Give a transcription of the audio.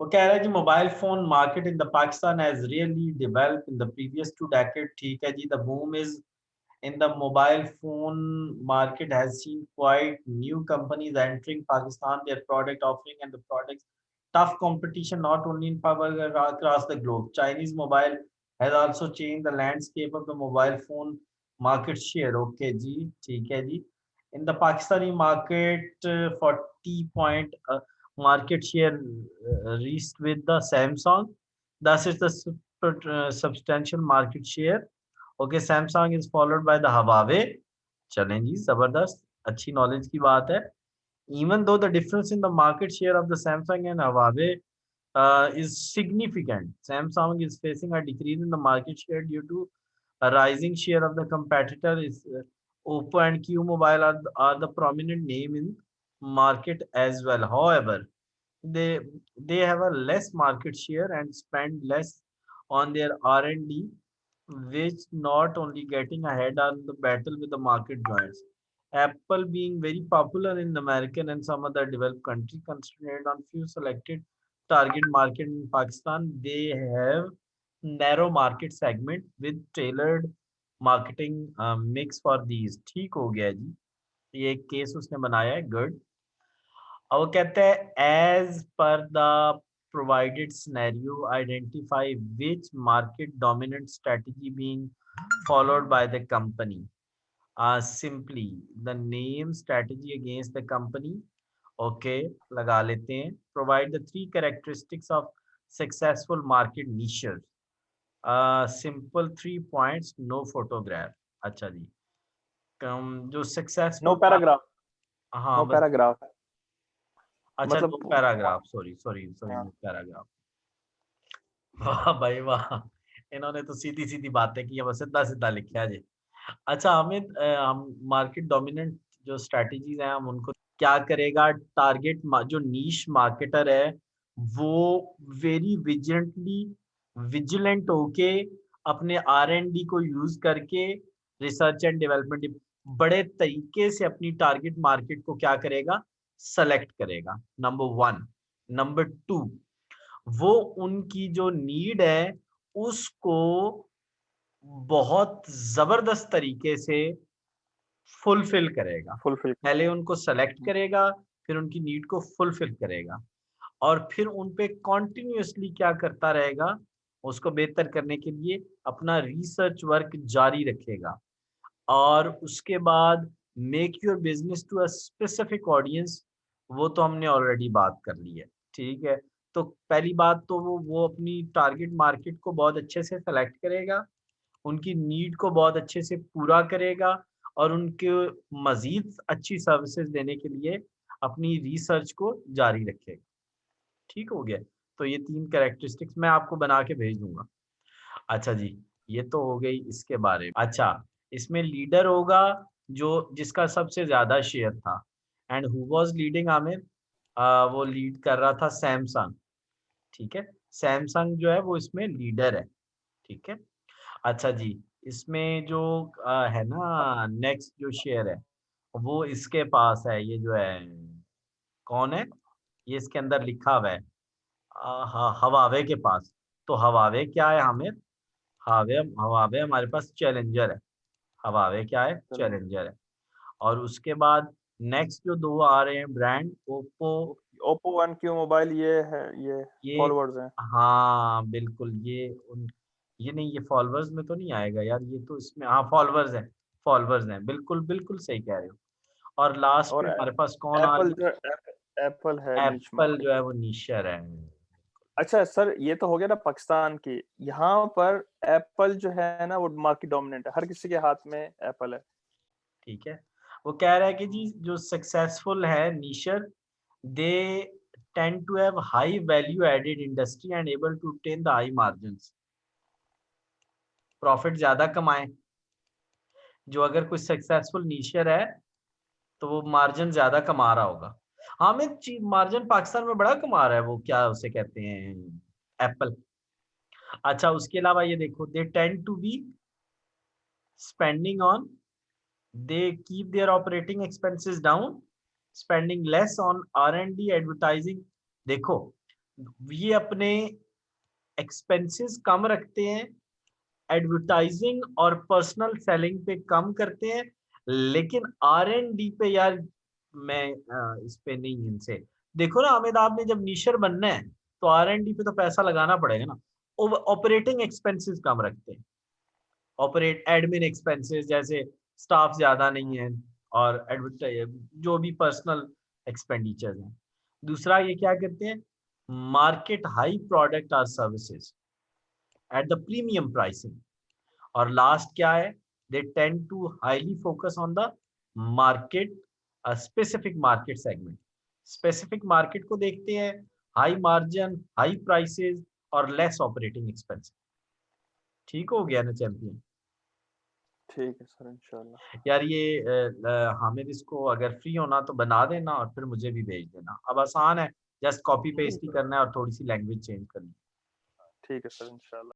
वो कह रहा है कि mobile phone market in the Pakistan has really developed in the previous 2 decades। ठीक है जी, the boom is in the mobile phone market has seen quite new companies entering Pakistan, their product offering and the products tough competition not only in Pakistan across the globe. Chinese mobile has also changed the landscape of the mobile phone market share. Okay जी, ठीक है जी। In the Pakistani market, 40 point market share reached with the Samsung. Thus is the substantial market share। Okay, Samsung is followed by the Huawei. चलें जी, जबरदस्त, अच्छी knowledge की बात है। even though the difference in the market share of the Samsung and Huawei is significant, Samsung is facing a decrease in the market share due to a rising share of the competitor is Oppo and Q Mobile are the prominent name in market as well. However, they they have a less market share and spend less on their R&D, which not only getting ahead on the battle with the market giants. Apple being very popular in American and some other developed country, concentrated on few selected target market in Pakistan, they have narrow market segment with tailored marketing mix for these। ठीक हो गया जी, ये एक case उसने बनाया है, good. और वो कहते हैं as per the provided scenario, identify which market dominant strategy being followed by the company. Simply the name strategy against the company। Okay, लगा लेते हैं। Provide the 3 characteristics of successful market niches। Simple 3 points, no photograph। अच्छा जी, जो no successful, paragraph, हाँ no बस, paragraph है अच्छा मतलब। No paragraph, sorry sorry sorry, no हाँ, पैराग्राफ। वाह भाई वाह, इन्होंने तो सीधी सीधी बातें की है, बस सीधा सीधा लिखा है जी। अच्छा हामिद, हम मार्केट डोमिनेंट जो स्ट्रेटजीज हैं हम उनको क्या करेगा, टारगेट जो नीश मार्केटर है वो वेरी विजिलेंट होके अपने R&D को यूज करके रिसर्च एंड डेवलपमेंट बड़े तरीके से अपनी टारगेट मार्केट को क्या करेगा, सेलेक्ट करेगा। नंबर 1। नंबर 2, वो उनकी जो नीड है उसको बहुत जबरदस्त तरीके से फुलफिल करेगा। फुलफिल। पहले उनको सेलेक्ट करेगा, फिर उनकी नीड को फुलफिल करेगा, और फिर उन पे कॉन्टिन्यूअसली क्या करता रहेगा, उसको बेहतर करने के लिए अपना रिसर्च वर्क जारी रखेगा। और उसके बाद make your business to a specific audience, वो तो हमने ऑलरेडी बात कर ली है। ठीक है, तो पहली बात तो वो अपनी टारगेट मार्केट को बहुत अच्छे से सेलेक्ट करेगा, उनकी नीड को बहुत अच्छे से पूरा करेगा, और उनके मजीद अच्छी सर्विसेज देने के लिए अपनी रिसर्च को जारी रखेगा। ठीक हो गया, तो ये 3 कैरेक्टरिस्टिक्स मैं आपको बना के भेज दूंगा। अच्छा जी, ये तो हो गई इसके बारे में। अच्छा, इसमें लीडर होगा जो जिसका सबसे ज्यादा शेयर था, and who was leading Aamir, वो लीड कर रहा था सैमसंग। ठीक है, सैमसंग जो है वो इसमें लीडर है। ठीक है, अच्छा जी, इसमें जो है ना नेक्स्ट जो शेयर है वो इसके पास है, ये जो है कौन है, ये इसके अंदर लिखा हुआ है, हवावे के पास। तो हवावे क्या है हमें, हवावे हवावे हमारे पास चैलेंजर है। हवावे क्या है, चलो, चैलेंजर है। और उसके बाद नेक्स्ट जो 2 आ रहे हैं brand, Oppo, Oppo one Q mobile ये है, ये ये, फॉलोअर्स हैं। हाँ बिल्कुल, ये नहीं, ये फॉलोअर्स में तो नहीं आएगा यार, ये तो इसमें, हाँ फॉलोअर्स है, फॉलोअर्स हैं, बिल्कुल बिल्कुल सही कह रहे हो। और लास्ट और में हमारे पास कौन आ एप्पल रही जो एप्पल है है, नीच एप्पल जो मार्केट। है वो निशर है। अच्छा सर, ये तो हो गया ना पाकिस्तान की। यहाँ पर एप्पल जो है ना वो मार्केट डोमिनेंट है, हर किसी के हाथ में एप्पल है। ठीक है, वो कह रहा है कि जी जो सक्सेसफुल है निशर, they tend to have high value added industry and able to obtain the high margins, profit ज्यादा कमाए। जो अगर कोई सक्सेसफुल निशर है तो वो मार्जिन ज्यादा कमा रहा होगा। हाँ, मैं मार्जिन पाकिस्तान में बड़ा कमा रहा है, वो क्या उसे कहते हैं, एप्पल। अच्छा, उसके अलावा ये देखो, they tend to be spending on, they keep their operating expenses down, spending less on R&D advertising। देखो, ये अपने एक्सपेंसेस कम रखते हैं, एडवर्टाइजिंग और पर्सनल सेलिंग पे कम करते हैं, लेकिन R&D पे यार मैं इस पे नहीं इनसे। देखो ना हामिद, आपने जब निशर बनना है तो R&D पे तो पैसा लगाना पड़ेगा ना। ऑपरेटिंग एक्सपेंसेस कम रखते हैं, ऑपरेट एडमिन एक्सपेंसेस जैसे स्टाफ ज्यादा नहीं है, और एडवर्टाइज जो भी पर्सनल एक्सपेंडिचर्स हैं। दूसरा ये क्या करते हैं, मार्केट हाई प्रोडक्ट और services at the premium pricing. और लास्ट क्या है, they tend to highly focus on the market, specific market segment. Specific market को देखते हैं, हाई मार्जिन, हाई प्राइसेस और लेस ऑपरेटिंग एक्सपेंस। ठीक हो गया ना चैंपियन? ठीक है सर, इंशाल्लाह। यार ये हामिद, इसको अगर फ्री होना तो बना देना और फिर मुझे भी भेज देना। अब आसान है, जस्ट कॉपी पेस्ट ठीक ही है, करना है और थोड़ी सी लैंग्वेज चेंज करनी है। ठीक है सर, इंशाल्लाह।